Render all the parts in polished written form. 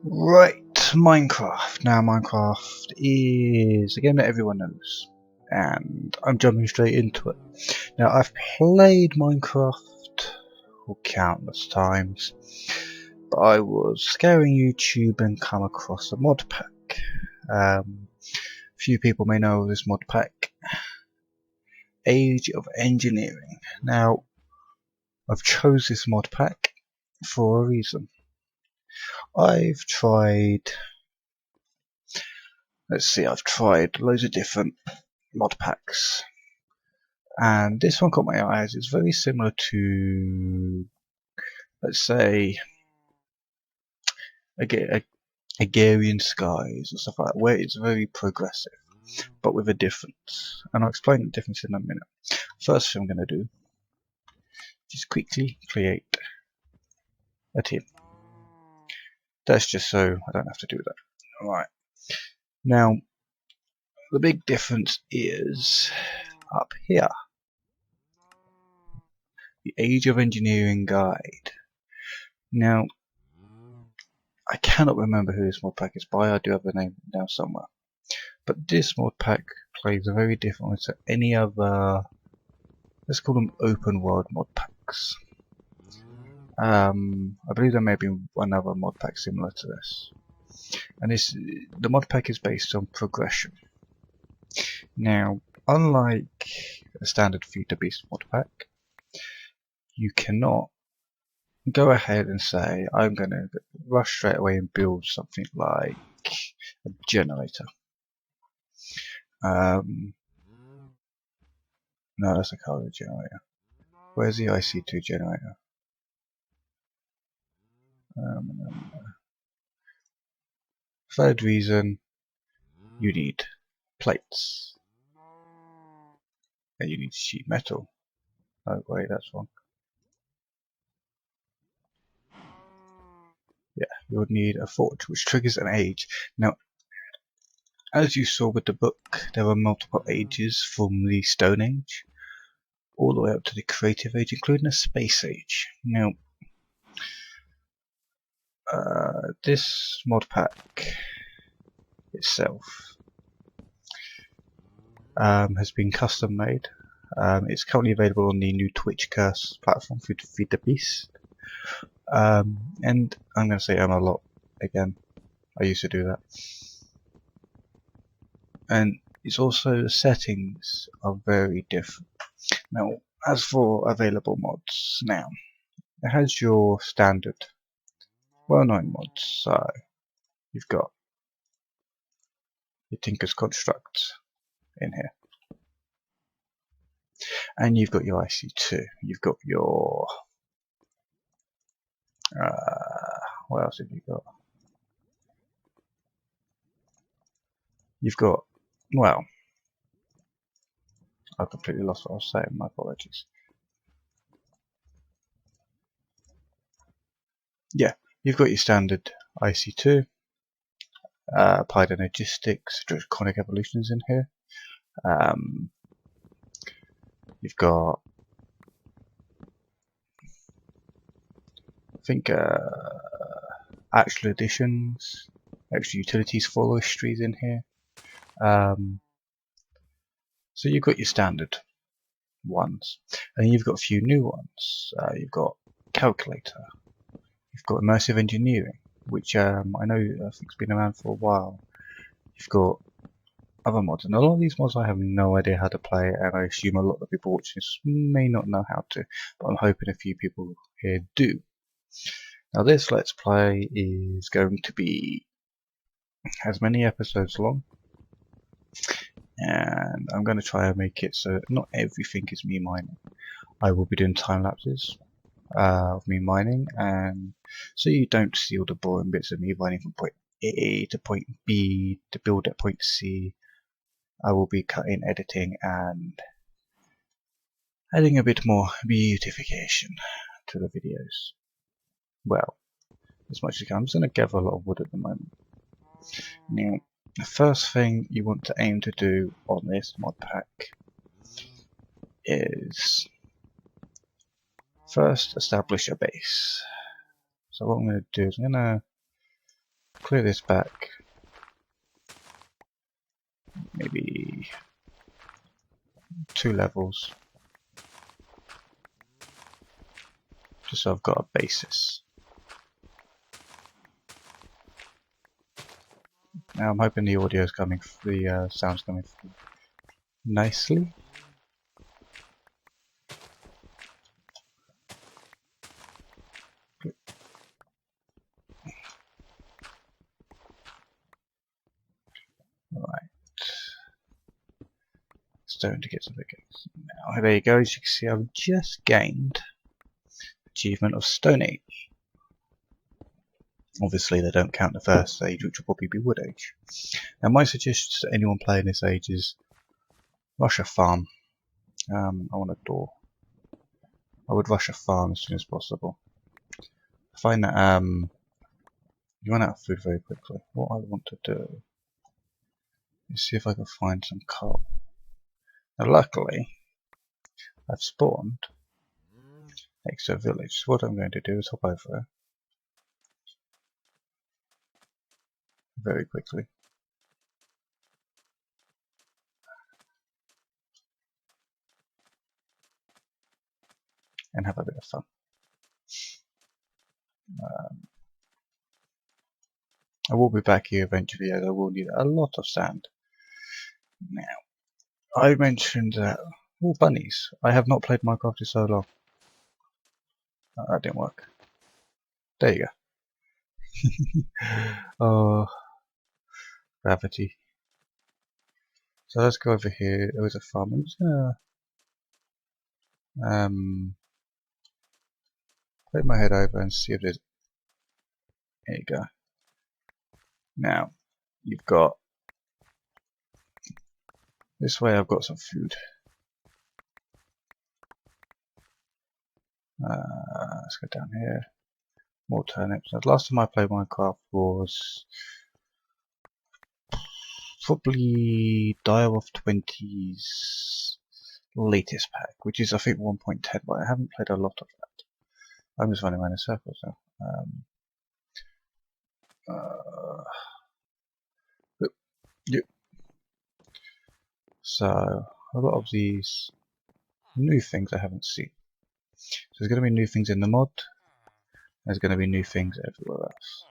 Right, Minecraft. Now, Minecraft is a game that everyone knows, and I'm jumping straight into it. Now, I've played Minecraft countless times, but I was scouring YouTube and come across a mod pack. Few people may know this mod pack, Age of Engineering. Now, I've chose this mod pack for a reason. I've tried loads of different mod packs, and this one caught my eyes. It's very similar to, let's say, Agrarian Skies or stuff like that, where it's very progressive, but with a difference. And I'll explain the difference in a minute. First thing I'm going to do, just quickly create a team. That's just so I don't have to do that. Alright. Now, the big difference is up here. The Age of Engineering Guide. Now, I cannot remember who this mod pack is by. I do have the name down somewhere. But this mod pack plays very differently to any other, let's call them open world mod packs. I believe there may be one other mod pack similar to this. And the mod pack is based on progression. Now, unlike a standard Feed the Beast mod pack, you cannot go ahead and say, I'm going to rush straight away and build something like a generator. No, that's a coal generator. Where's the IC2 generator? Third reason, you need plates. And you need sheet metal. Oh wait, that's wrong. Yeah, you would need a forge, which triggers an age. Now, as you saw with the book, there are multiple ages from the Stone Age all the way up to the Creative Age, including a Space Age. Now, this mod pack itself has been custom made. It's currently available on the new Twitch Curse platform for Feed the Beast. And I'm going to say a lot again. I used to do that. And it's also, the settings are very different. Now, as for available mods, now, it has your standard, well-known mods. So, you've got your Tinker's Construct in here. And you've got your IC2. You've got your... what else have you got? You've got, well, I've completely lost what I was saying, my apologies. Yeah, you've got your standard IC2, applied energistics, draconic evolutions in here. You've got, I think, actual additions, extra utilities, forestries in here. So you've got your standard ones, and you've got a few new ones. You've got calculator, you've got immersive engineering, which I think's been around for a while. You've got other mods, and a lot of these mods I have no idea how to play, and I assume a lot of people watching this may not know how to, but I'm hoping a few people here do. Now this Let's Play is going to be as many episodes long, and I'm going to try and make it so that not everything is me mining. I will be doing time lapses of me mining, and so you don't see all the boring bits of me mining from point A to point B to build at point C. I will be cutting, editing, and adding a bit more beautification to the videos. Well, as much as I can. I'm just going to gather a lot of wood at the moment. Now, the first thing you want to aim to do on this mod pack is first establish a base. So what I'm going to do is I'm going to clear this back. Maybe 2 levels. Just so I've got a basis. Now I'm hoping the audio's coming, the sound's coming through nicely. Right. Stone to get to the gates. Now there you go, as you can see I've just gained achievement of Stone Age. Obviously they don't count the first age, which will probably be Wood Age. Now my suggestion to anyone playing this age is rush a farm. I want a door. I would rush a farm as soon as possible. I find that you run out of food very quickly. What I want to do is see if I can find some coal. Now luckily I've spawned next to a village, so what I'm going to do is hop over there very quickly. And have a bit of fun. I will be back here eventually, as I will need a lot of sand. Now, I mentioned that... Oh, bunnies. I have not played Minecraft in so long. Oh, that didn't work. There you go. Oh, gravity. So let's go over here. There is a farm. I'm just gonna put my head over and see if there's... There you go. Now, you've got... This way I've got some food. Let's go down here. More turnips. The last time I played Minecraft was probably Dire of 20's latest pack, which is I think 1.10, but I haven't played a lot of that. I'm just running around in circles now. Yep. So a lot of these new things I haven't seen. So there's going to be new things in the mod. There's going to be new things everywhere else.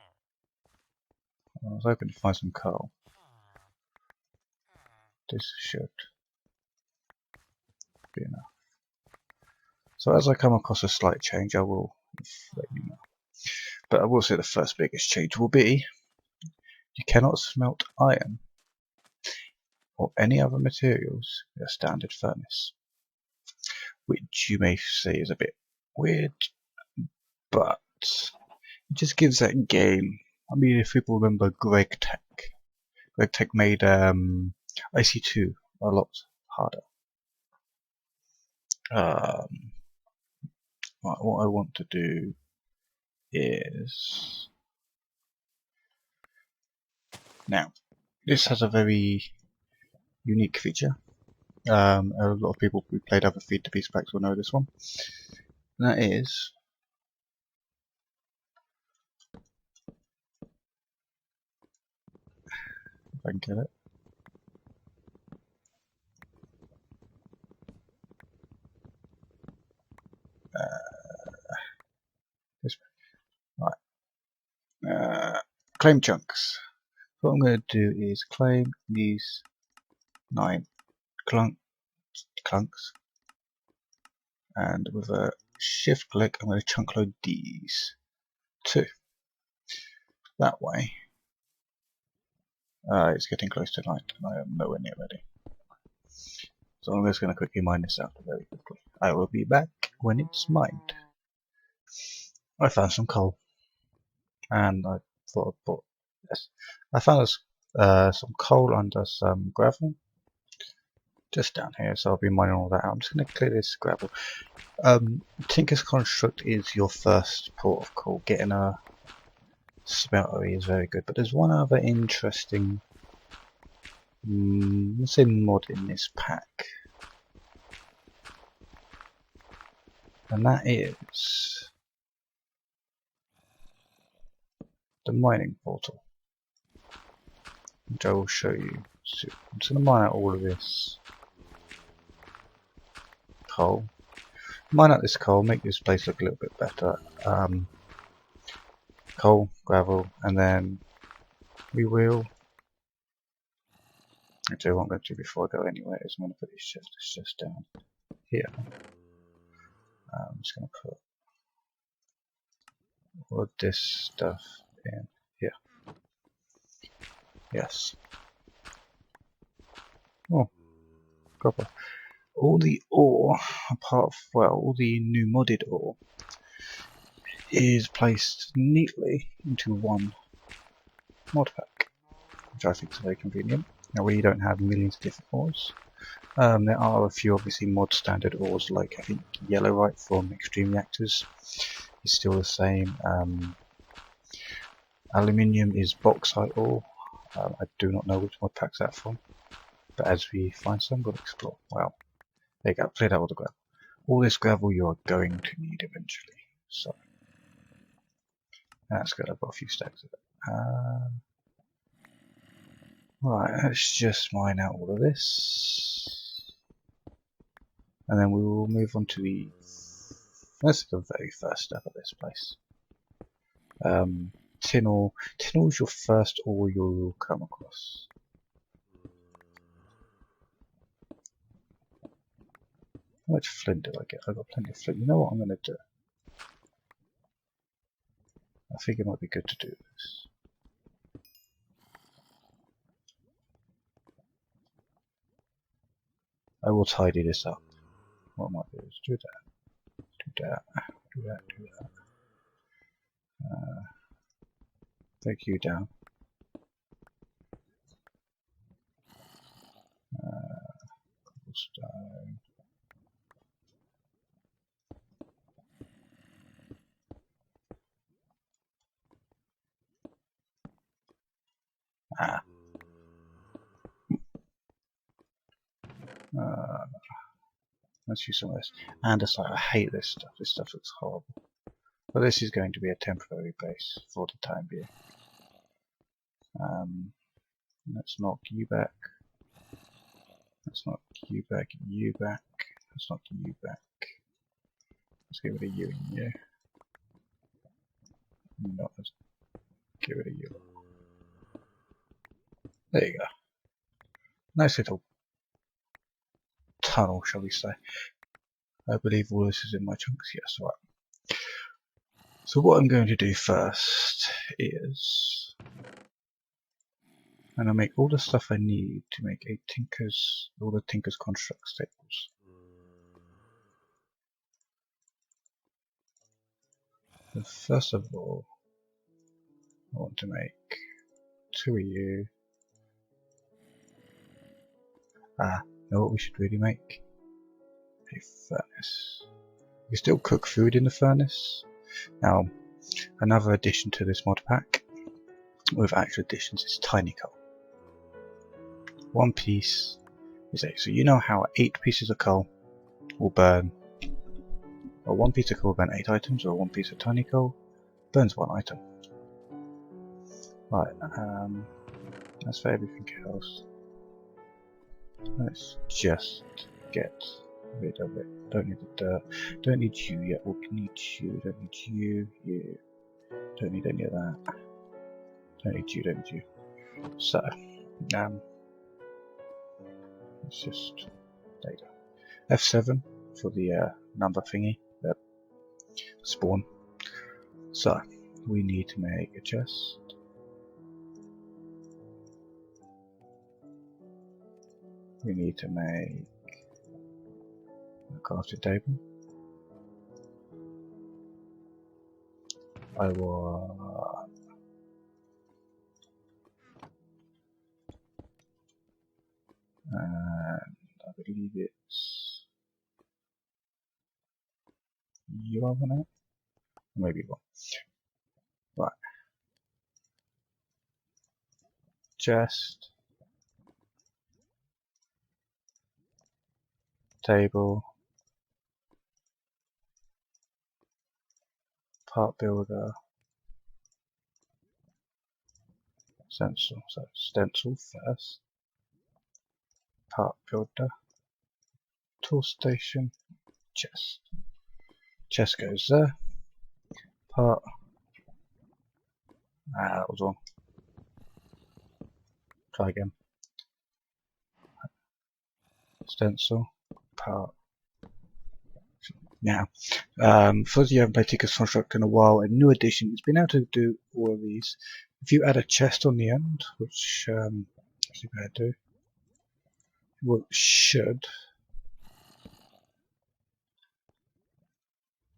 I was hoping to find some coal. This should be enough. So as I come across a slight change, I will let you know. But I will say the first biggest change will be you cannot smelt iron or any other materials in a standard furnace. Which you may say is a bit weird, but it just gives that game. I mean, if people remember Greg Tech made IC2 a lot harder. What I want to do is now this has a very unique feature. A lot of people who played other Feed the Beast packs will know this one. And that is if I can get it. This right. Claim chunks. What I'm going to do is claim these 9 clunks, and with a shift click I'm going to chunk load these 2. That way it's getting close to night and I am nowhere near ready. So I'm just going to quickly mine this out very quickly. I will be back when it's mined. I found some coal and I thought I'd bought this. I found some coal under some gravel just down here, so I'll be mining all that out. I'm just going to clear this gravel. Tinker's Construct is your first port of call. Getting a smeltery is very good, but there's one other interesting let's say mod in this pack, and that is the mining portal. which I will show you soon. I'm just going to mine out all of this coal. Mine out this coal, make this place look a little bit better. Coal, gravel, and then we will. Actually, what I'm going to do before I go anywhere is I'm going to put this chest down here. I'm just going to put all of this stuff in here. Yes. Oh, copper. All the ore, apart from, well, all the new modded ore, is placed neatly into one mod pack, which I think is very convenient. Now we don't have millions of different ores. There are a few obviously mod standard ores, like I think Yellowite from Extreme Reactors is still the same. Aluminium is bauxite ore. I do not know which mod pack's that from, but as we find some, we'll explore. Well, there you go, cleared out all the gravel. All this gravel you are going to need eventually. So that's good, I've got a few stacks of it. Right, let's just mine out all of this. And then we will move on to the very first step of this place. Tin ore. Tin ore is your first ore you'll come across. How much flint did I get? I got plenty of flint. You know what I'm going to do? I think it might be good to do this. I will tidy this up. What I might do is do that, do that. Take you down. Cobblestone. Let's use some of this. Andesite, I hate this stuff. This stuff looks horrible. But this is going to be a temporary base for the time being. Let's knock you back. Let's knock you back, you back. Let's knock you back. Let's get rid of you and you. No, let's get rid of you. There you go. Nice little tunnel, shall we say. I believe all this is in my chunks. Yes, right. So what I'm going to do first is I'm going to make all the stuff I need to make all the Tinker's construct staples. So first of all, I want to make 2 of you. You know what we should really make? A furnace. You still cook food in the furnace. Now, another addition to this mod pack, with actual additions, is tiny coal. One piece is 8. So you know how 8 pieces of coal will burn, or 1 piece of coal will burn 8 items, or 1 piece of tiny coal burns 1 item. Right, that's for everything else. Let's just get rid of it. Don't need the dirt. Don't need you yet. We'll need you. Don't need you. You. Don't need any of that. Don't need you. Don't need you. So, let's just data. F7 for the number thingy. The spawn. So, we need to make a chest. We need to make a crafting table. I want and I believe it's you I want it? Maybe one. Right. Chest. Table. Part builder. stencil. So stencil first. Part builder. Tool station. Chest. Chest goes there. Part. That was wrong. Try again. Stencil. Part. Now, for those of you who haven't played Tinker's Construct in a while, a new addition has been able to do all of these. If you add a chest on the end, which let's see if I do, well, it should.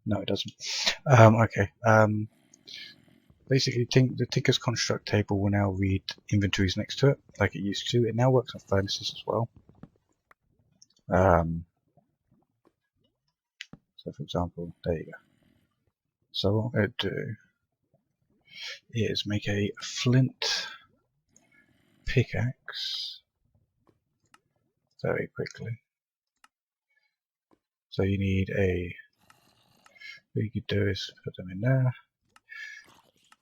No, it doesn't. Okay. Basically, the Tinker's Construct table will now read inventories next to it, like it used to. It now works on furnaces as well. So, for example, there you go. So what I'm going to do is make a flint pickaxe very quickly. So you need what you could do is put them in there.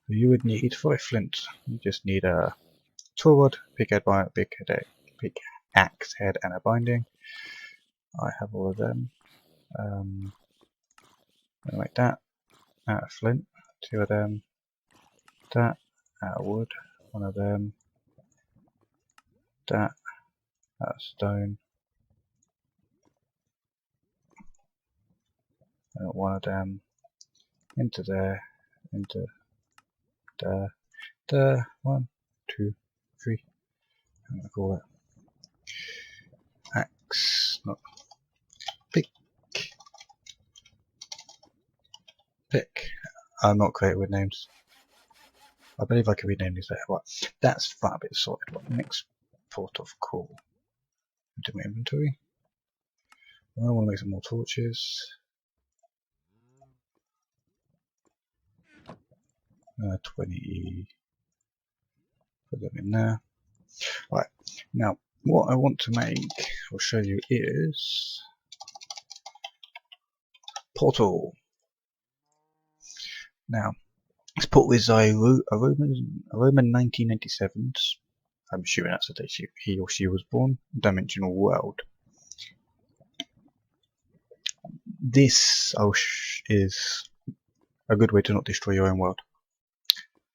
You would need, for a flint, you just need a toolwood, pickaxe head, and a binding. I have all of them. Like that, out of flint, 2 of them, that, out of wood, 1 of them, that, out of stone, 1 of them, into there, into there, 1, 2, 3, I'm going to call it axe, not pick. I'm not great with names. I believe I can rename these later. Well, that's that bit sorted. What next? Port of call. Into my inventory. I want to make some more torches. 20. Put them in there. Right. Now, what I want to make, I'll show you, is portal. Now, this portal is a Roman 1997. I'm assuming that's the day he or she was born. Dimensional world. This is a good way to not destroy your own world,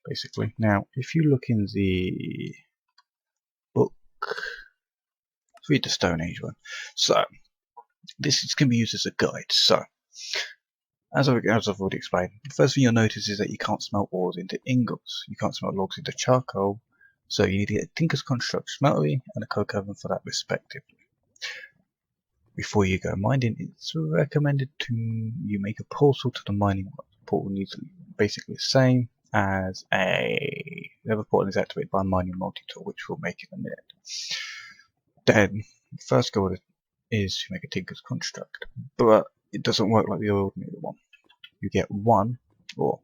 basically. Now, if you look in the book, let's read the Stone Age one. So, this can be used as a guide. So, as I've already explained, the first thing you'll notice is that you can't smelt ores into ingots. You can't smelt logs into charcoal. So you need to get a Tinker's Construct smeltery and a coke oven for that respectively. Before you go mining, it's recommended you make a portal to the mining world. The portal needs to be basically the same as the other portal is activated by a mining multi-tool, which we'll make in a minute. Then, the first goal is to make a Tinker's Construct, but it doesn't work like the ordinary one. You get 1 ore.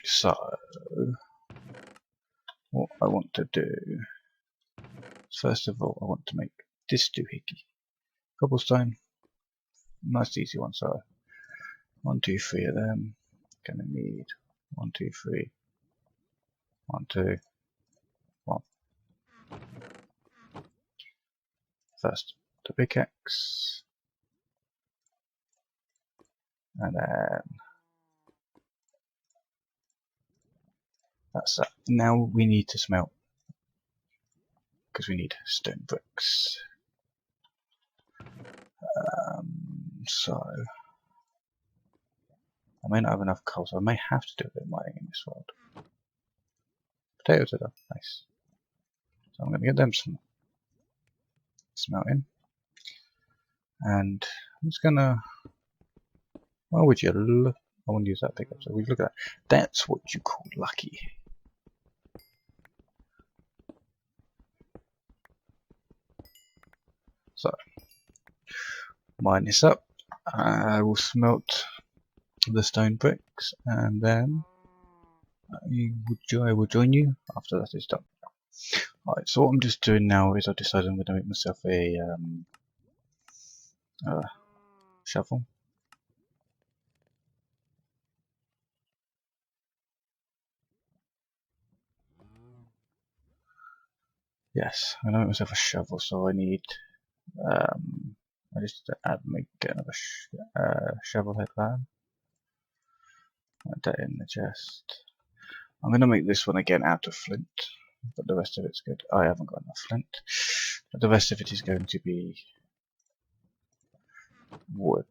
So, what I want to do, first of all, I want to make this doohickey. Cobblestone, nice easy one. So 1, 2, 3 of them. Gonna need 1, 2, 3. 1, 2, 1. First the pickaxe, and then that's that. Now we need to smelt, because we need stone bricks. So I may not have enough coal, so I may have to do a bit of mining in this world. Potatoes are done. Nice. So I'm going to get them some smelting. And I'm just going to... Why would you look? I want to use that pickup. So we look at that. That's what you call lucky. So, mine this up. I will smelt the stone bricks, and then I will join you after that is done. Alright, so what I'm just doing now is I've decided I'm going to make myself a shovel. Yes, I'm gonna make myself a shovel, so I need I just get another shovel head van. Put that in the chest. I'm gonna make this one again out of flint, but the rest of it's good. I haven't got enough flint. But the rest of it is going to be wood.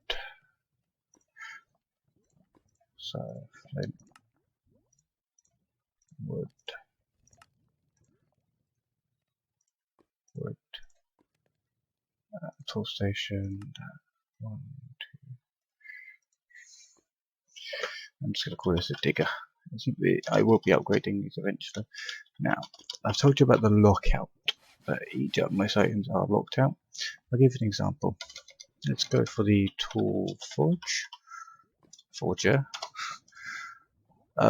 So flint, wood, wood. Tool station. One. I'm just gonna call this a digger. I will be upgrading these eventually. Now, I've told you about the lockout. Most items are locked out. I'll give you an example. Let's go for the tool forger.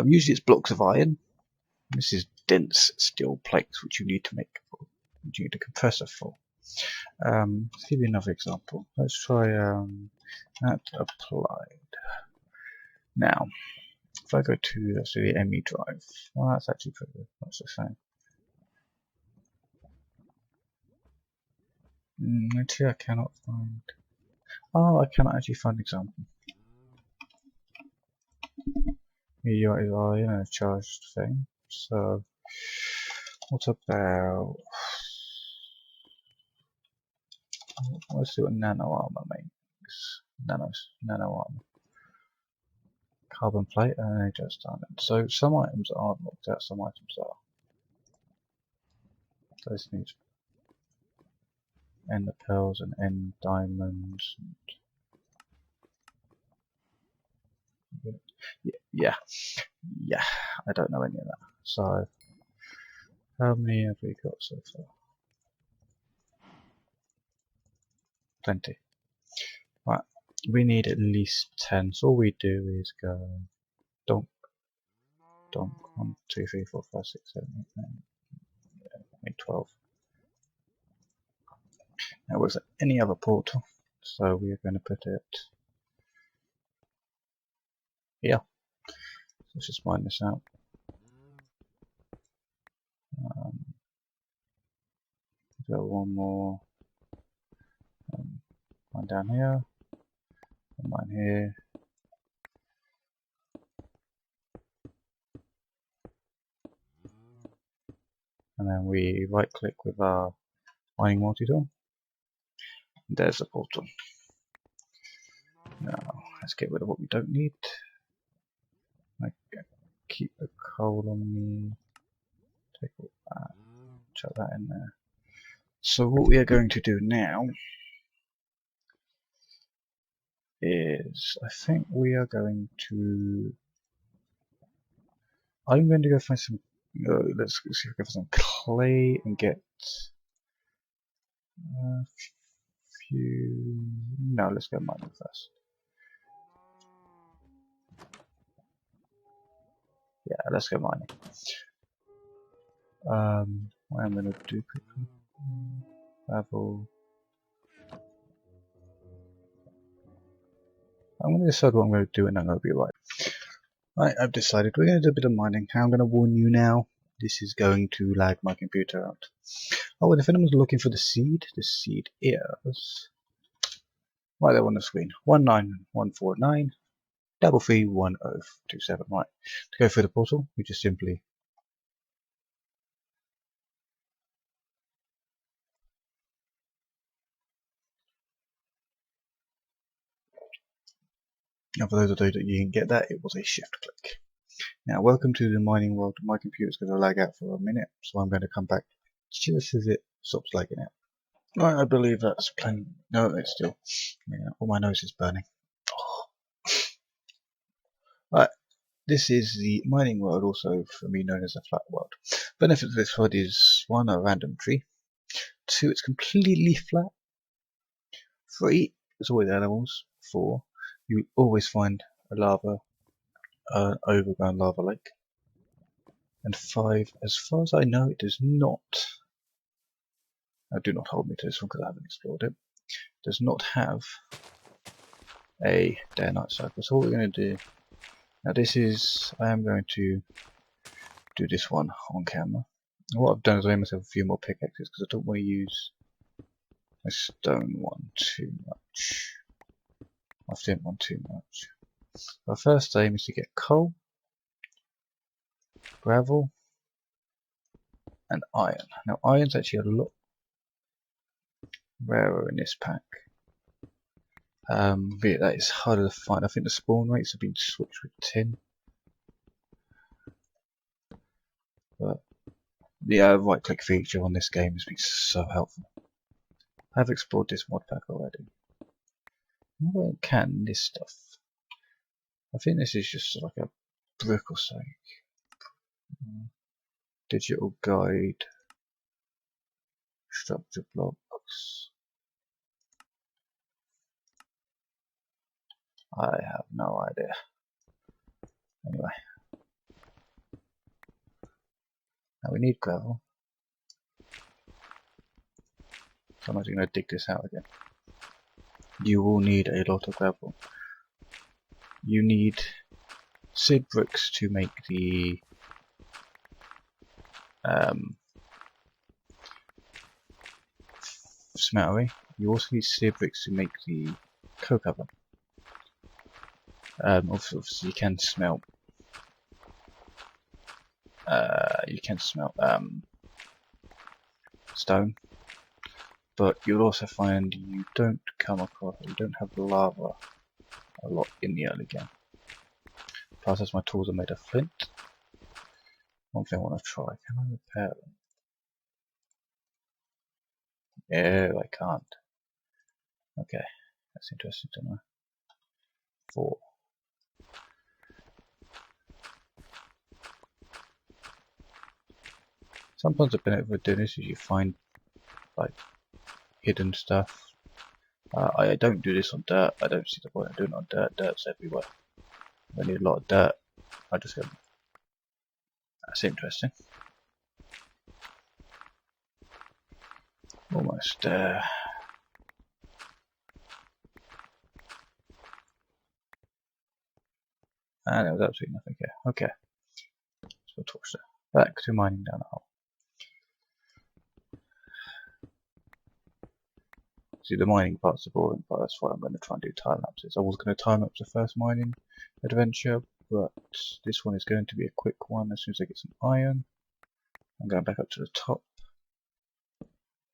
Usually it's blocks of iron. This is dense steel plates which you need to make, which you need a compressor for. Let's give you another example. Let's try that applied. Now, if I go to the ME drive, well, that's actually pretty good. What's the same? Actually, I cannot find. Oh, I cannot actually find an example. Meteorite is iron and a charged thing. So, what about? Let's see what nano armor makes. Nano armor. Carbon plate and just diamond. So some items aren't locked out, some items are. Those need end pearls and end diamonds. And yeah. I don't know any of that. So how many have we got so far? Plenty. Right. We need at least 10. So all we do is go donk, donk, 1, 2, 3, 4, 5, 6, 7, 8, 9, 12. Now it works like any other portal. So we are going to put it here. Let's just mine this out. Got one more. One down here. One here. And then we right click with our mining multi-tool. There's the portal. Now let's get rid of what we don't need. Keep the coal on me. Take all that. Chuck that in there. So what we are going to do now is I think we are going to. I'm going to go find some. Let's see if we can find some clay and get a few. No, let's go mining first. Yeah, let's go mining. What I'm going to do quickly. Level. I'm going to decide what I'm going to do and I'm going to be right. Right, I've decided we're going to do a bit of mining. I'm going to warn you now, this is going to lag my computer out. Oh, and if anyone's looking for the seed is right there on the screen. 19149 3311027. Right. To go through the portal, you just simply now for those of you that you didn't get that, it was a shift click. Now welcome to the mining world. My computer's going to lag out for a minute, so I'm going to come back just as it stops lagging out. Right, I believe that's plenty. No, it's still. Yeah, all my nose is burning. Oh. Right, this is the mining world, also for me known as a flat world. Benefit of this world is 1, a random tree. 2, it's completely flat. 3, there's always animals. 4, you always find a overgrown lava lake. And 5, as far as I know, it does not. Now, do not hold me to this one because I haven't explored it. Does not have a day and night cycle. So what we're going to do now, I am going to do this one on camera. And what I've done is I made myself a few more pickaxes because I don't want to use my stone one too much. I didn't want too much. Our first aim is to get coal, gravel, and iron. Now iron's actually a lot rarer in this pack. But yeah, that is harder to find. I think the spawn rates have been switched with tin. But the right click feature on this game has been so helpful. I've explored this mod pack already. I can this stuff. I think this is just like a brick or something. Digital guide. Structure blocks. I have no idea. Anyway. Now we need gravel. So I'm actually going to dig this out again. You will need a lot of gravel. You need seed bricks to make the smeltery. You also need seed bricks to make the coke oven. Obviously you can smelt stone, but you'll also find you don't have lava a lot in the early game. Plus, as my tools are made of flint, one thing I want to try, can I repair them? No, I can't. Okay, that's interesting to know. 4. Sometimes the benefit of doing this is you find like hidden stuff. I don't do this on dirt. I don't see the point of doing it on dirt. Dirt's everywhere. I need a lot of dirt. I just go. That's interesting. Almost there. And there was absolutely nothing here. Okay. So we'll torch there. Back to mining down the hole. See, the mining part's the boring part. That's why I'm going to try and do time lapses. I was going to time lapse the first mining adventure, but this one is going to be a quick one. As soon as I get some iron, I'm going back up to the top.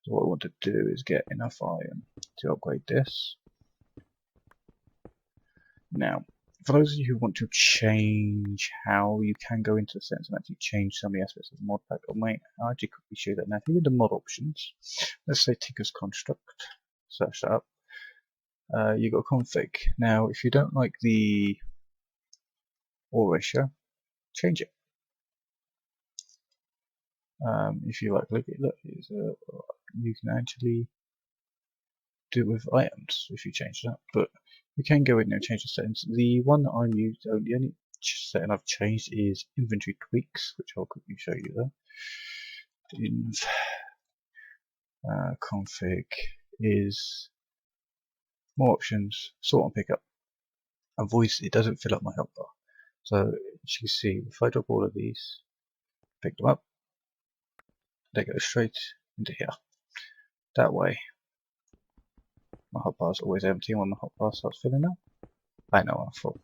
So what I want to do is get enough iron to upgrade this. Now, for those of you who want to change how you can go into the settings and actually change some of the aspects of the mod pack, I'll actually quickly show you that now. If you go to mod options, let's say Tinker's Construct, search that up. You've got config. Now, if you don't like the ore ratio, change it. If you like, look, you can actually do it with items if you change that. But you can go in there and change the settings. The one that I'm using, the only setting I've changed is inventory tweaks, which I'll quickly show you there. Config is more options, sort and pick up. And voice, it doesn't fill up my help bar. So as you can see, if I drop all of these, pick them up, they go straight into here. That way, my hotbar is always empty. When my hotbar starts filling up, I know I'm full.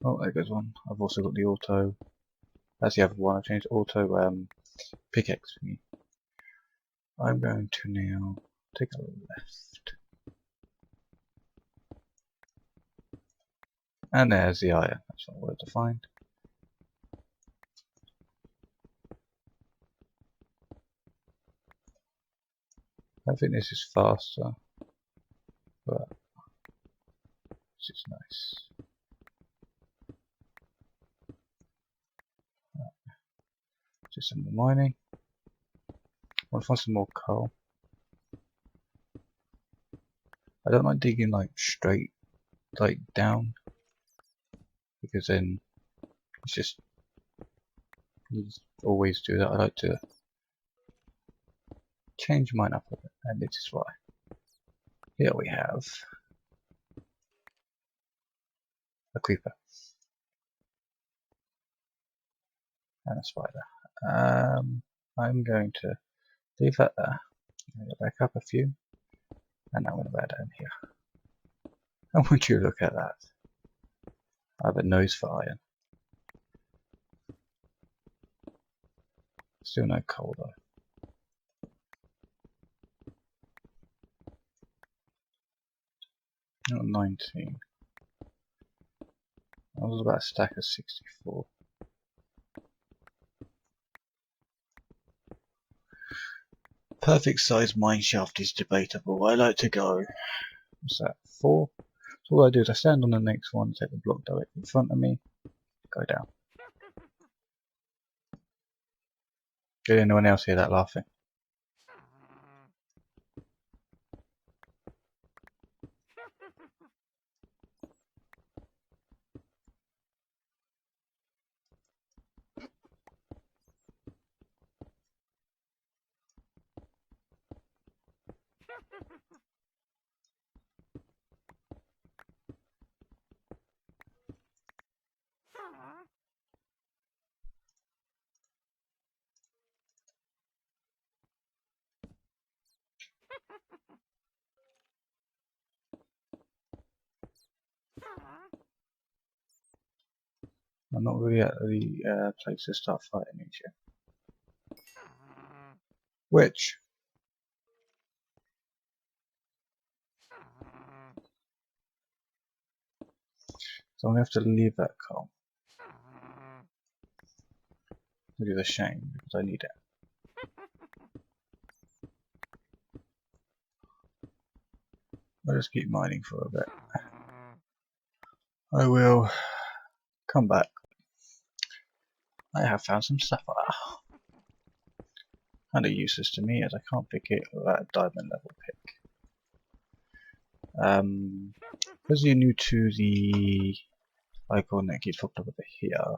Oh, there goes one. I've also got the auto. That's the other one. I've changed auto pickaxe for me. I'm going to now take a left. And there's the iron. That's what I wanted to find. I think this is faster, but this is nice. Do some more mining. I want to find some more coal. I don't like digging like straight, like down, because then it's just you just always do that. I like to change mine up a bit, and this is why. Here we have a creeper. and a spider. I'm going to leave that there. I'm going to back up a few, and I'm going to bear down here. And would you look at that? I have a nose for iron. Still no coal though. Not 19. I was about a stack of 64. Perfect size mineshaft is debatable. I like to go. What's that? 4? So all I do is I stand on the next one, take the block directly in front of me, go down. Did anyone else hear that laughing? I'm not really at the place to start fighting each yet. Which? So I'm going to have to leave that coal. Which is a shame, because I need it. I'll just keep mining for a bit. I will come back. I have found some stuff. Kind of useless to me as I can't pick it without a diamond level pick. Because you're new to the icon that keeps popped up over here,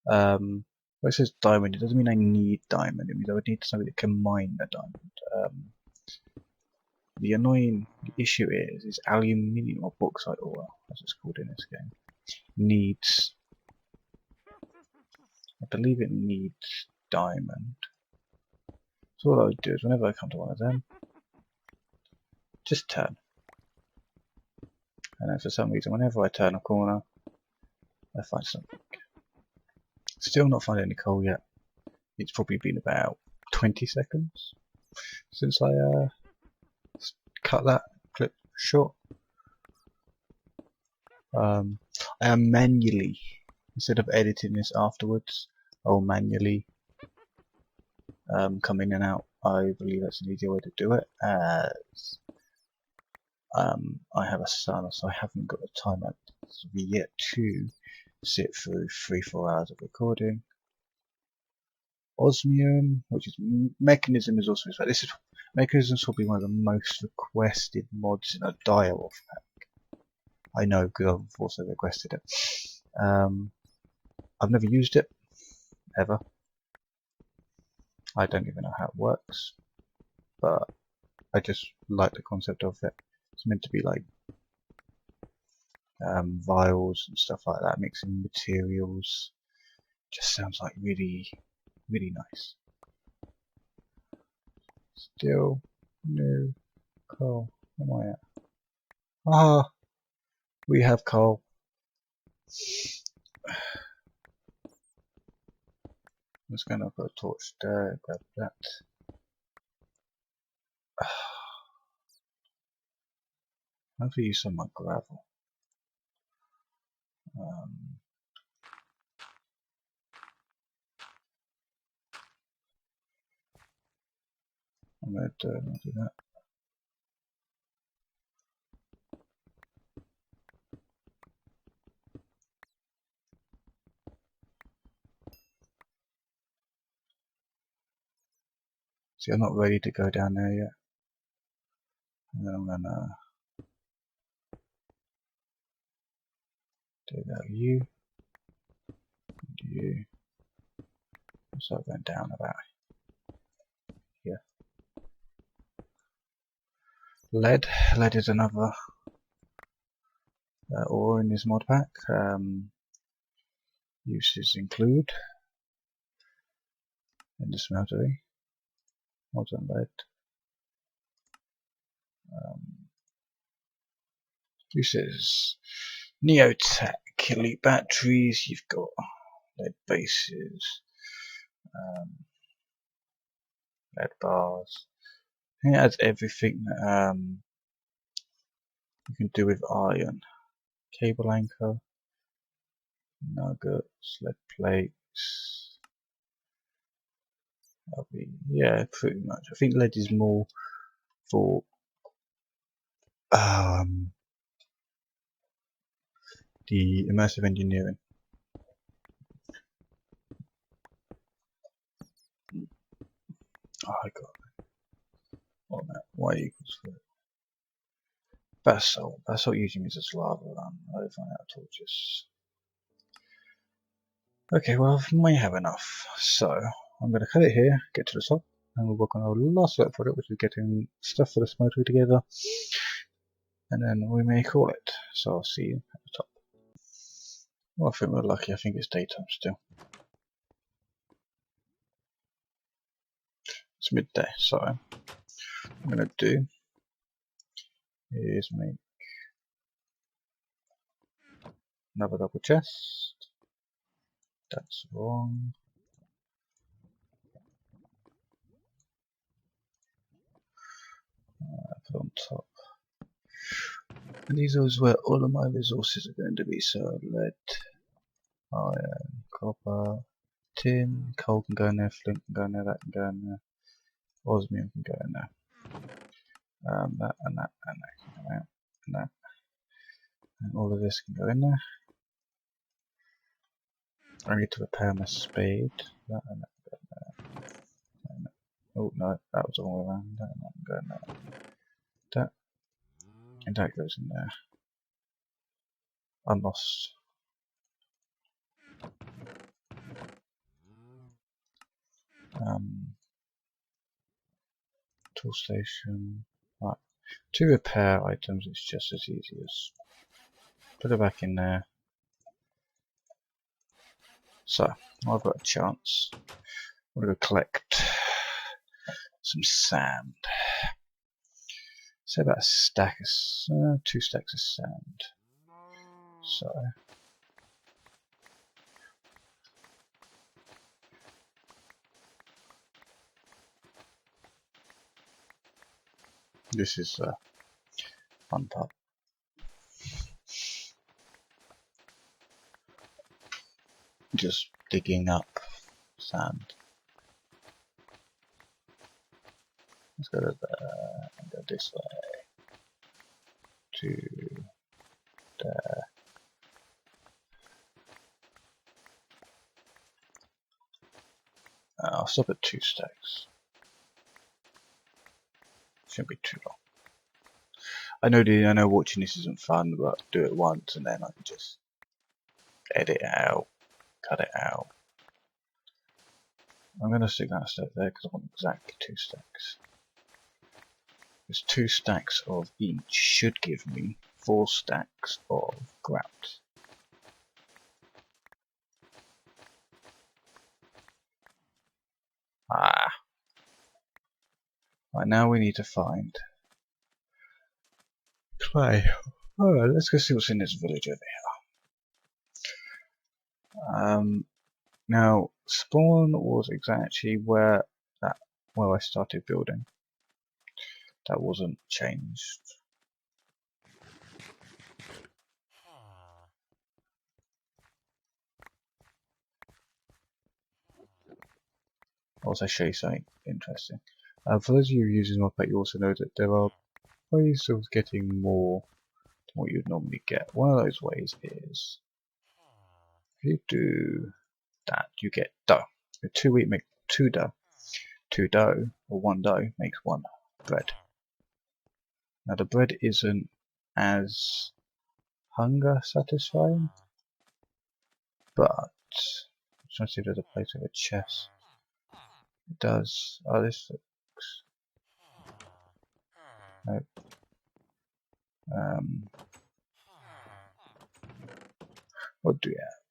when it says diamond, it doesn't mean I need diamond, it means I would need somebody that can mine a diamond. The annoying issue is aluminium or bauxite ore, as it's called in this game, needs, I believe it needs diamond. So what I would do is whenever I come to one of them, just turn. And then for some reason, whenever I turn a corner, I find something. Still not found any coal yet. It's probably been about 20 seconds since I cut that clip short. I am manually, instead of editing this afterwards, I'll manually come in and out. I believe that's an easier way to do it, as I have a son, so I haven't got the time yet to sit through 3-4 hours of recording. Osmium, which is Mechanism, is also this is Mechanism is probably one of the most requested mods in a die-off pack. I know because I've also requested it. I've never used it ever. I don't even know how it works, but I just like the concept of it. It's meant to be like vials and stuff like that, mixing materials. Just sounds like really, really nice. Still no coal. Where am I at? Ah, we have coal. I'm just gonna put a torch there, grab that. I'm gonna use some of my gravel. I'm gonna do that. See, I'm not ready to go down there yet. And then I'm gonna do that with you. And you. Start going down about here. Lead. Lead is another ore in this mod pack. Uses include in the smeltery. Modern lead. Uses Neotech elite batteries. You've got lead bases, lead bars. It has everything you can do with iron. Cable anchor, nuggets, lead plates. Yeah, pretty much. I think lead is more for the immersive engineering. Oh, I got it. What now? Y equals 3. Basalt. Basalt usually means it's lava. I don't find out torches. Okay, well, I may have enough. So, I'm going to cut it here, get to the top, and we'll work on our last work project, which is getting stuff for the smeltery together. And then we may call it. So, I'll see you at the top. Well, I think we're lucky. I think it's daytime still. It's midday, so what I'm going to do is make another double chest. That's wrong. Put on top. And these are where all of my resources are going to be. So lead, iron, copper, tin, coal can go in there, flint can go in there, that can go in there, osmium can go in there. That and that and that can go out, and that. And all of this can go in there. I need to repair my spade. That and that can go in there. And that. Oh no, that was all around. That and that can go in there. That and that goes in there. I'm lost. Tool station. Right. To repair items, it's just as easy as put it back in there. So, I've got a chance. I'm going to collect some sand. Say about a stack of, 2 stacks of sand. So, this is the fun part. Just digging up sand. Let's go to there and go this way. To there. I'll stop at 2 stacks. Shouldn't be too long. I know watching this isn't fun, but do it once and then I can just edit it out, cut it out. I'm going to stick that stack there because I want exactly 2 stacks. Because 2 stacks of each should give me 4 stacks of grout. Right, now we need to find clay. Alright, let's go see what's in this village over here. Now, spawn was exactly where I started building. That wasn't changed. I'll also show you something interesting. For those of you using my pack, you also know that there are ways of getting more than what you'd normally get. One of those ways is if you do that, you get dough. 2 wheat make 2 dough. 2 dough, or 1 dough, makes 1 bread. Now the bread isn't as hunger satisfying, but I'm trying to see if there's a place with a chest. It does. Oh, this looks. Nope. What do we have?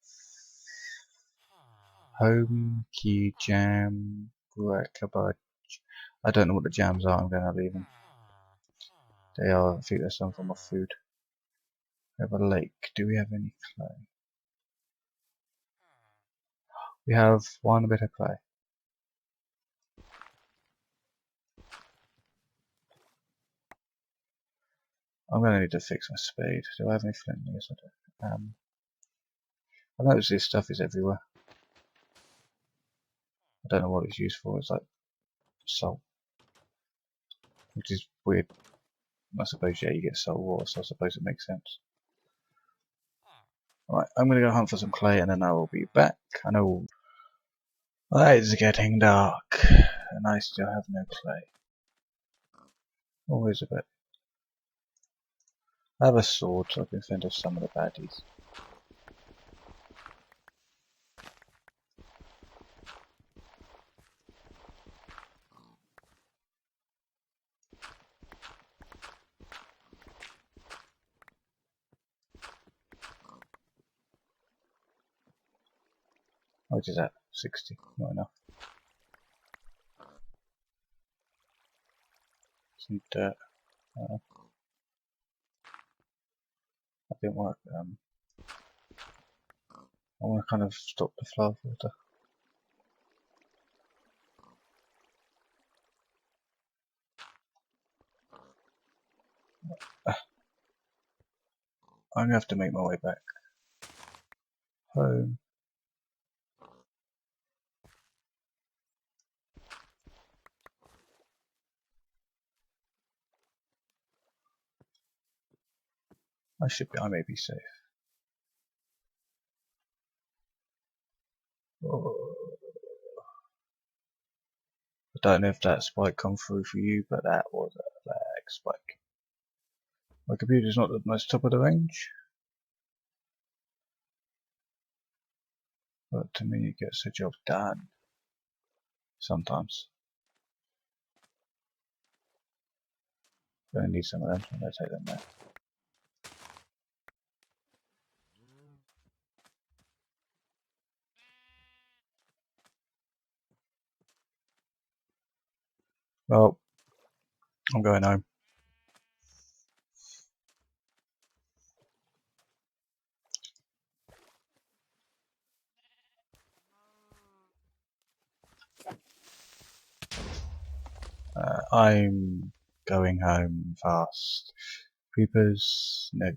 Home key jam. Right, I don't know what the jams are, I'm going to leave them. They are, I think they're some form of food. We have a lake. Do we have any clay? We have one bit of clay. I'm going to need to fix my spade. Do I have any flint? Yes, I do. I noticed this stuff is everywhere. I don't know what it's used for. It's like salt, which is weird. I suppose, yeah, you get salt water, so I suppose it makes sense. Right, I'm going to go hunt for some clay and then I will be back. I know it's getting dark and I still have no clay. Always a bit. I have a sword so I can fend off some of the baddies. What is that? 60. Not enough. Some dirt. That didn't work. I want to kind of stop the flow of water. I'm going to have to make my way back home. I may be safe. Oh. I don't know if that spike come through for you, but that was a lag spike. My computer's not the most top of the range, but to me it gets the job done. Sometimes. Gonna need some of them, so I'm gonna take them there. Well, I'm going home. I'm going home fast. Creepers, no.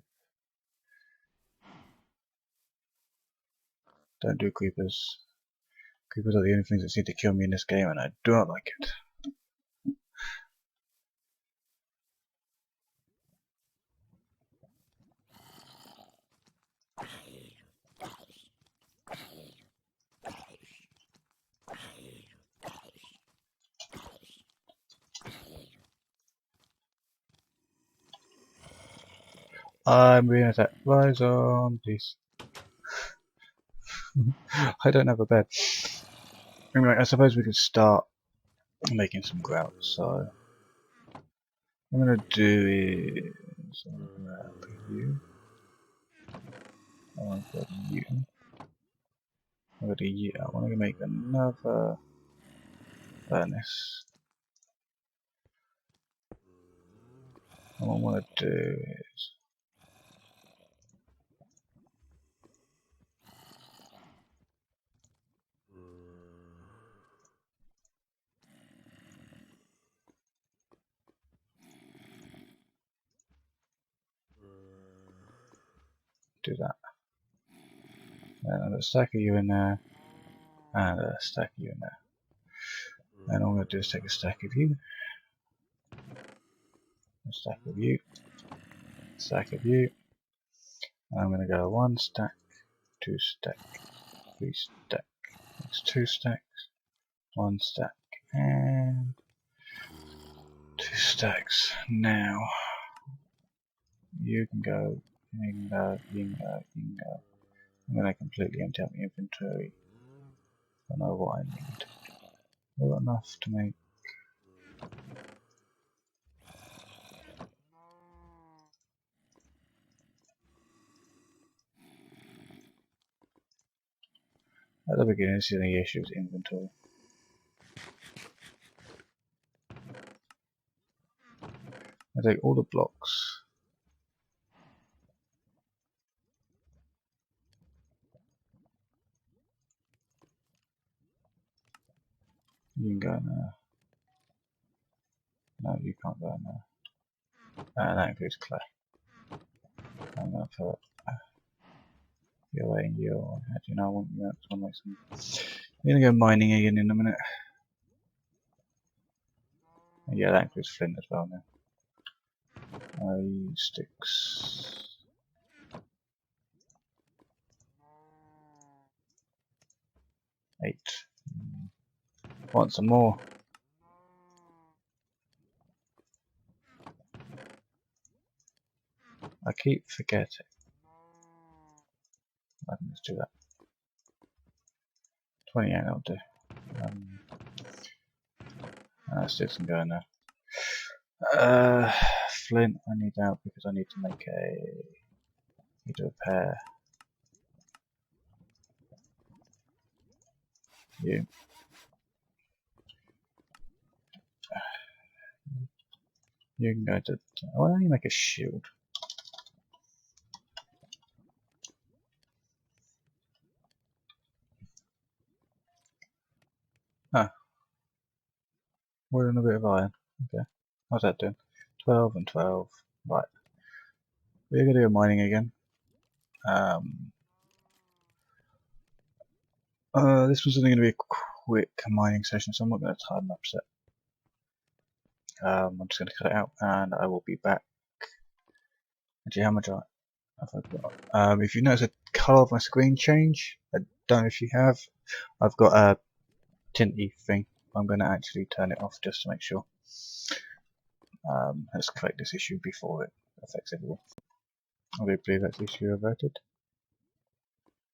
Don't do creepers. Creepers are the only things that seem to kill me in this game, and I do not like it. I'm being attacked by zombies. I don't have a bed. Anyway, I suppose we could start making some grout, so what I'm going to do is I'm going to grab you, I'm going to grab you, I'm going to you, I want to make another furnace. And what I want to do is do that. And I'm going to stack of you in there, and a stack of you in there. And all I'm going to do is take a stack of you, a stack of you, a stack of you, and I'm going to go 1 stack, 2 stack, 3 stack, that's 2 stacks, 1 stack, and 2 stacks. Now, you can go, you can go, you can go, you can go. I'm going to completely empty out my inventory. I know what I need. I've got enough to make. At the beginning, this is the issue with inventory. take all the blocks. You can go now. No, you can't go now. That includes clay. I'm going to put your way and your. Actually, no, I want you to make some. I'm going to go mining again in a minute. Yeah, that includes flint as well now. Sticks. 8. Want some more? I keep forgetting. I can just do that. 28 I'll do. Sticks can go in there. Flint I need out because I need to make need to repair you. You can go to. Why don't you make a shield? Ah, we're in a bit of iron. Okay, how's that doing? 12 and 12. Right, we're gonna do mining again. This was only going to be a quick mining session, so I'm not going to time lapse it. I'm just going to cut it out, and I will be back. Actually, how much have I got? If you notice the colour of my screen change, I don't know if you have. I've got a tinty thing. I'm going to actually turn it off just to make sure. Let's correct this issue before it affects everyone. I do believe that's the issue averted.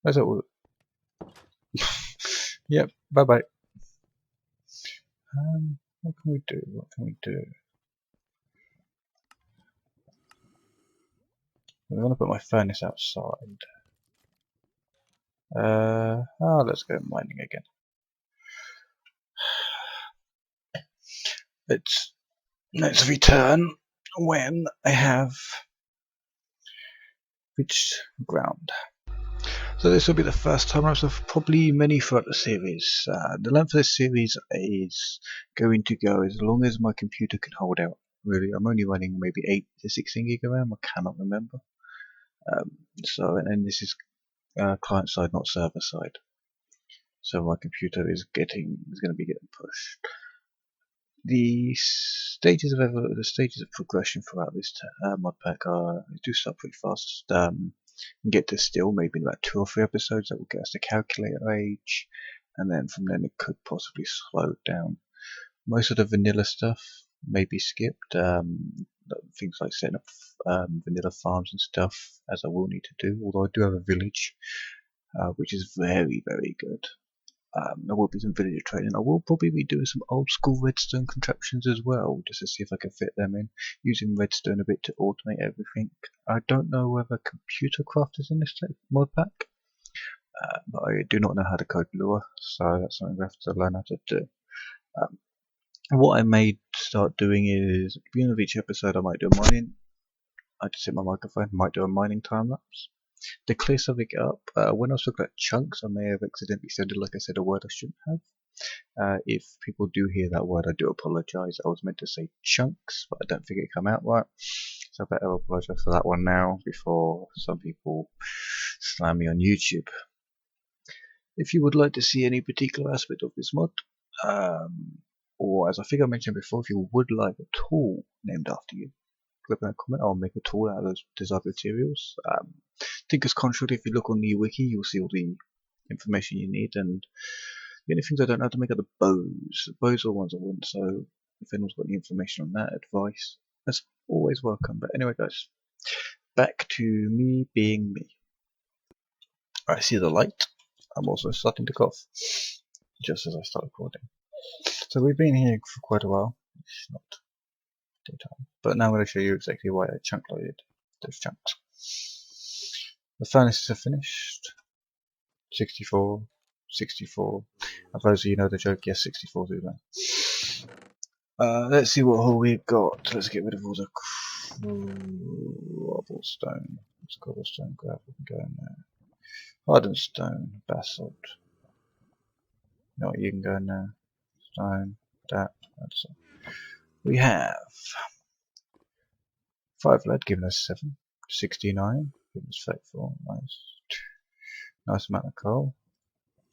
That's all. Yep. Bye bye. What can we do? What can we do? I'm going to put my furnace outside. Let's go mining again. Let's return when I have reached ground. So this will be the first time of probably many throughout the series. The length of this series is going to go as long as my computer can hold out. Really, I'm only running maybe 8 to 16 gig of RAM. I cannot remember. And this is client side, not server side. So my computer is going to be getting pushed. The stages of progression throughout this mod pack do start pretty fast. Get to still maybe in about 2 or 3 episodes that will get us to calculator age, and then from then it could possibly slow down. Most of the vanilla stuff may be skipped. Things like setting up vanilla farms and stuff, as I will need to do. Although I do have a village, which is very, very good. There will be some villager training. I will probably be doing some old school redstone contraptions as well, just to see if I can fit them in, using redstone a bit to automate everything. I don't know whether computer craft is in this mod pack, but I do not know how to code Lua, so that's something we have to learn how to do. What I may start doing is, at the beginning of each episode I might do a mining. I just hit my microphone, might do a mining time lapse. To clear something up, when I was talking about chunks, I may have accidentally sounded like I said a word I shouldn't have. If people do hear that word, I do apologise. I was meant to say chunks, but I don't think it came out right. So I better apologise for that one now before some people slam me on YouTube. If you would like to see any particular aspect of this mod, or as I think I mentioned before, if you would like a tool named after you, click in a comment. I'll make a tool out of those desired materials. Tinker's Construct, if you look on the wiki, you'll see all the information you need, and the only things I don't know how to make are the bows. The bows are the ones I want, so if anyone's got any information on that, advice, that's always welcome. But anyway guys, back to me being me. I see the light. I'm also starting to cough, just as I start recording. So we've been here for quite a while. It's not daytime, but now I'm going to show you exactly why I chunk loaded those chunks. The furnaces are finished. 64, 64. And for those of you who know the joke, yes, 64 through there. Let's see what haul we've got. Let's get rid of all the Cobblestone. It's cobblestone, gravel can go in there. Hardened stone, basalt. No, you can go in there. Stone, that. We have 5 lead, giving us 7. 69, giving us 34. Nice amount of coal.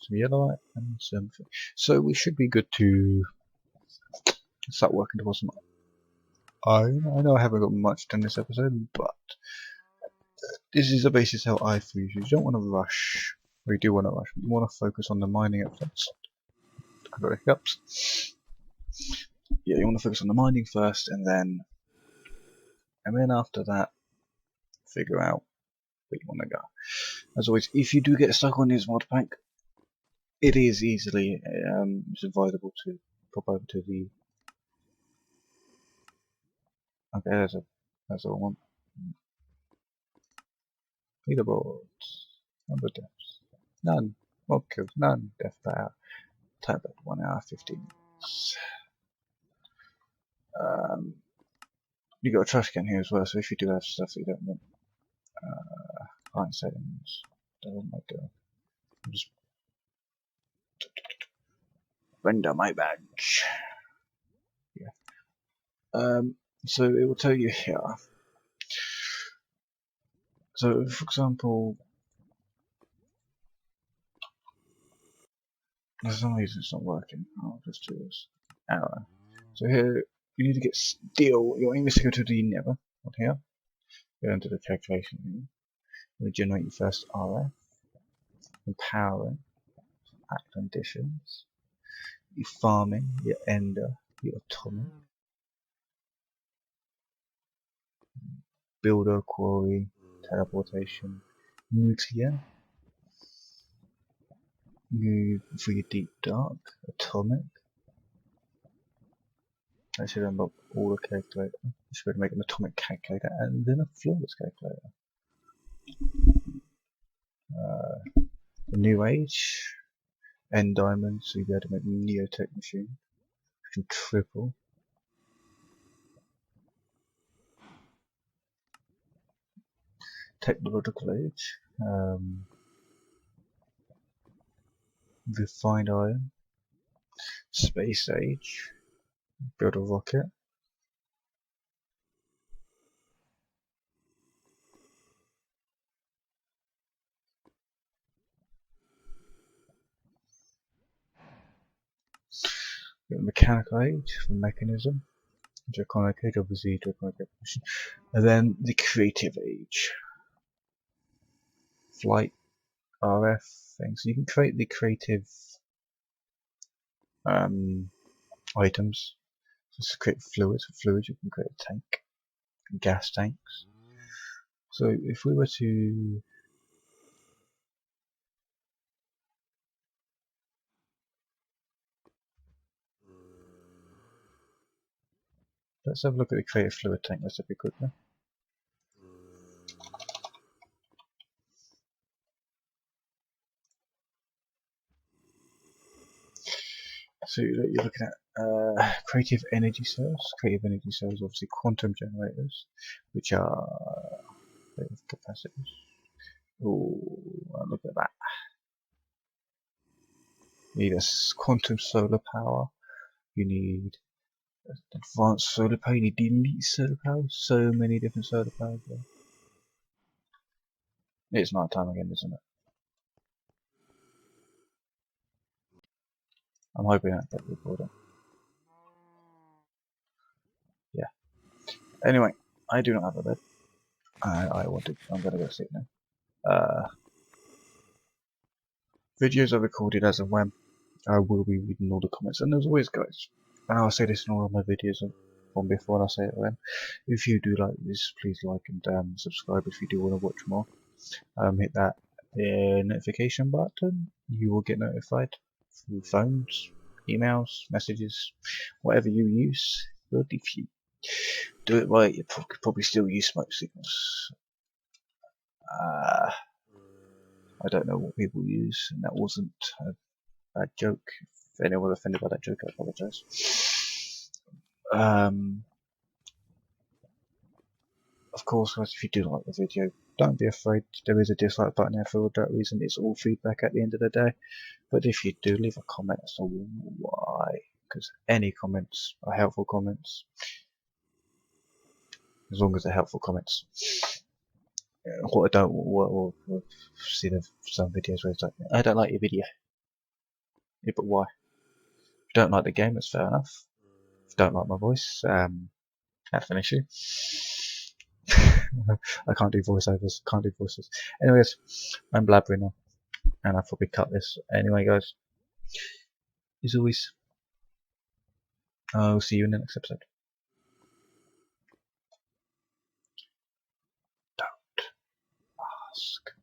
Some yellowite and some. So we should be good to start working towards some iron. I know I haven't got much done this episode, but this is the basis how I feel. You don't want to rush. Or you do want to rush, but you want to focus on the mining at first. I got hiccups. Yeah, you want to focus on the mining first, and then after that, figure out where you want to go. As always, if you do get stuck on this mod pack, it is easily it's advisable to pop over to the. Okay, that's all I want. Leaderboards. Number of deaths. None. Mob kills. None. Death per hour. Time back 1 hour 15 minutes. You got a trash can here as well, so if you do have stuff that you don't want, client settings. Oh my god. Just render my badge. Yeah. So it will tell you here. So for example, for some reason it's not working. I'll just do this. Arrow. So here you need to get steel. Your aim is to go to the nether. On here. Go into the calculation. Regenerate your first RF. Empowering. Act conditions. Your farming. Your ender. Your atomic. Builder, quarry, teleportation, nuclear, for your deep dark, atomic. I should unlock all the calculator. I should make an atomic calculator and then a flawless calculator. The new age, end diamond, so you'll be able to make a neotech machine, which can triple. Technological age, refined iron, space age, build a rocket. Mechanical age for mechanism, draconic age, obviously draconic evolution, and then the creative age, flight, RF things. So you can create the creative items. So to create fluids. For fluids, you can create a tank, gas tanks. So if we were to let's have a look at the creative fluid tank. Let's have a quick now. So you're looking at creative energy cells. Creative energy cells, obviously quantum generators, which are capacities. Oh, look at that. You need a quantum solar power. You need advanced solar power. You need elite solar power. So many different solar powers there. It's night time again, isn't it? I'm hoping I get the recorder. Yeah. Anyway, I do not have a bed. I'm gonna go sleep now. Videos are recorded as and when. I will be reading all the comments, and as always, guys, and I'll say this in all of my videos from before, and I'll say it again. If you do like this, please like and subscribe if you do want to watch more. Hit that notification button. You will get notified through phones, emails, messages, whatever you use. But if you do it right, you could probably still use smoke signals. I don't know what people use, and that wasn't a bad joke. If anyone was offended by that joke, I apologise. of course, guys, if you do like the video, don't be afraid. There is a dislike button there for that reason. It's all feedback at the end of the day. But if you do leave a comment as to why, because any comments are helpful comments, as long as they're helpful comments. What I don't, what I've seen some videos where it's like, I don't like your video. Yeah, but why? If you don't like the game, that's fair enough. If you don't like my voice, that's an issue. I can't do voiceovers, can't do voices. Anyways, I'm blabbering on, and I'll probably cut this. Anyway, guys, as always, I'll see you in the next episode. Don't ask.